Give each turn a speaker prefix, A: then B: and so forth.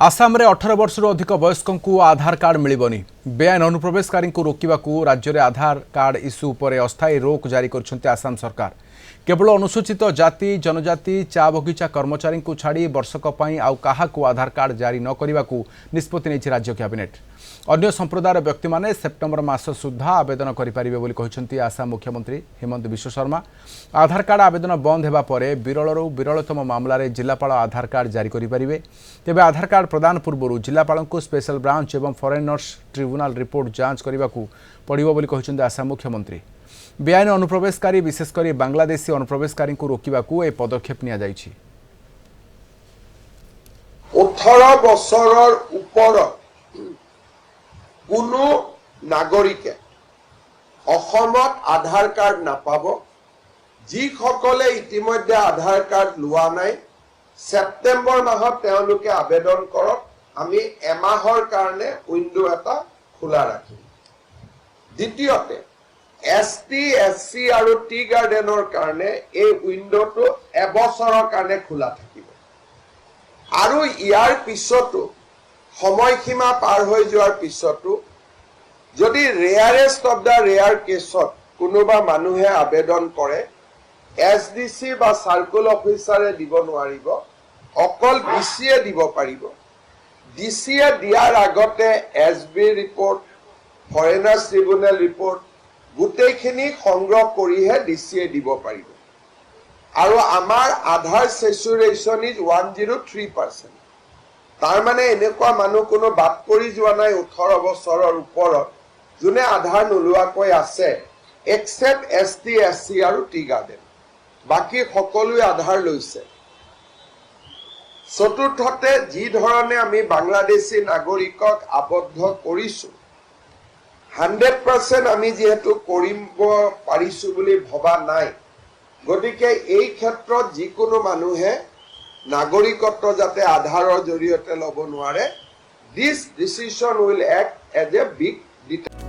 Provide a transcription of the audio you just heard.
A: आसाम रे 18 वर्ष अधिक वयस्कों को आधार कार्ड मिलबनी। बेआईन अनुप्रवेशकारी को रोकवा राज्य में आधार कार्ड इश्यू पर अस्थायी रोक जारी कर आसाम सरकार। केवल अनुसूचित जाति जनजाति चा बगीचा कर्मचारी को छाड़ी वर्षक आउ काहा को आधार कार्ड जारी न करने को निष्पत्ति नहीं राज्य कैबिनेट। अन्य संप्रदायर व्यक्ति माने सेप्टेम्बर मास सुधा आवेदन करें आसाम मुख्यमंत्री हेमंत विश्व शर्मा। आधार कार्ड आवेदन बंद होगा पर विरलू विरलतम मामलें जिलापाल आधार कार्ड जारी करेंगे। तेज आधार कार्ड प्रदान पूर्व जिलापाल को स्पेशल ब्रांच एवं फॉरेनर्स ट्रिब्यूनल रिपोर्ट जांच करने को पड़ो आसाम मुख्यमंत्री। बेआईन अनुप्रवेशकारी विशेषकर बांग्लादेशी अनुप्रवेशकारी को रोकवा एक पदक्षेप निया जाइछि।
B: 18 বছৰৰ ওপৰত কোনো নাগৰিকে অসমত আধাৰ কাৰ্ড নাপাব। যিসকলে ইতিমধ্যে আধাৰ কাৰ্ড লোৱা নাই সেপ্টেম্বৰ মাহত তেওঁলোকে আবেদন কৰক। আমি এমাহৰ কাৰণে উইন্ডো এটা খোলা ৰাখিম। দ্বিতীয়তে ST SC আৰু টি গাৰ্ডেনৰ কাৰণে এই উইন্ডোটো এবছৰৰ কাৰণে খোলা থাকিব। আৰু ইয়াৰ পিছতো সময়সীমা পাৰ হৈ যোৱাৰ পিছতো যদি ৰেয়াৰেষ্ট অফ দা ৰেয়াৰ কেছত কোনোবা মানুহে আবেদন কৰে SDC বা সাৰ্কুল অফিচাৰে দিব নোৱাৰিব, অকল ডিচিয়ে দিব পাৰিব। ডিচিয়ে দিয়াৰ আগতে SB report foreigners tribunal report গোটেইখিনি সংগ্ৰহ কৰিহে ডিচিয়ে দিব পাৰিব। আৰু আমাৰ আধাৰ সেচুৰেশন ইজ 103%। তাৰ মানে এনেকুৱা মানুহ কোনো বাদ পৰি যোৱা নাই 18 বছৰৰ ওপৰত যোনে আধাৰ নোলোৱাকৈ আছে এক্সেপ্ট ST SC আৰু টি গাৰ্ডেন। বাকি সকলোৱে আধাৰ লৈছে। চতুৰ্থতে যি ধৰণে আমি বাংলাদেশী নাগৰিকক আবদ্ধ কৰিছো 100% আমি যেহেতু কৰিব পাৰিছো বুলি ভবা নাই, গতিকে এই ক্ষেত্ৰত যিকোনো মানুহে নাগৰিকত্ব যাতে আধাৰৰ জৰিয়তে ল'ব নোৱাৰে, this decision will act as a big deterrent।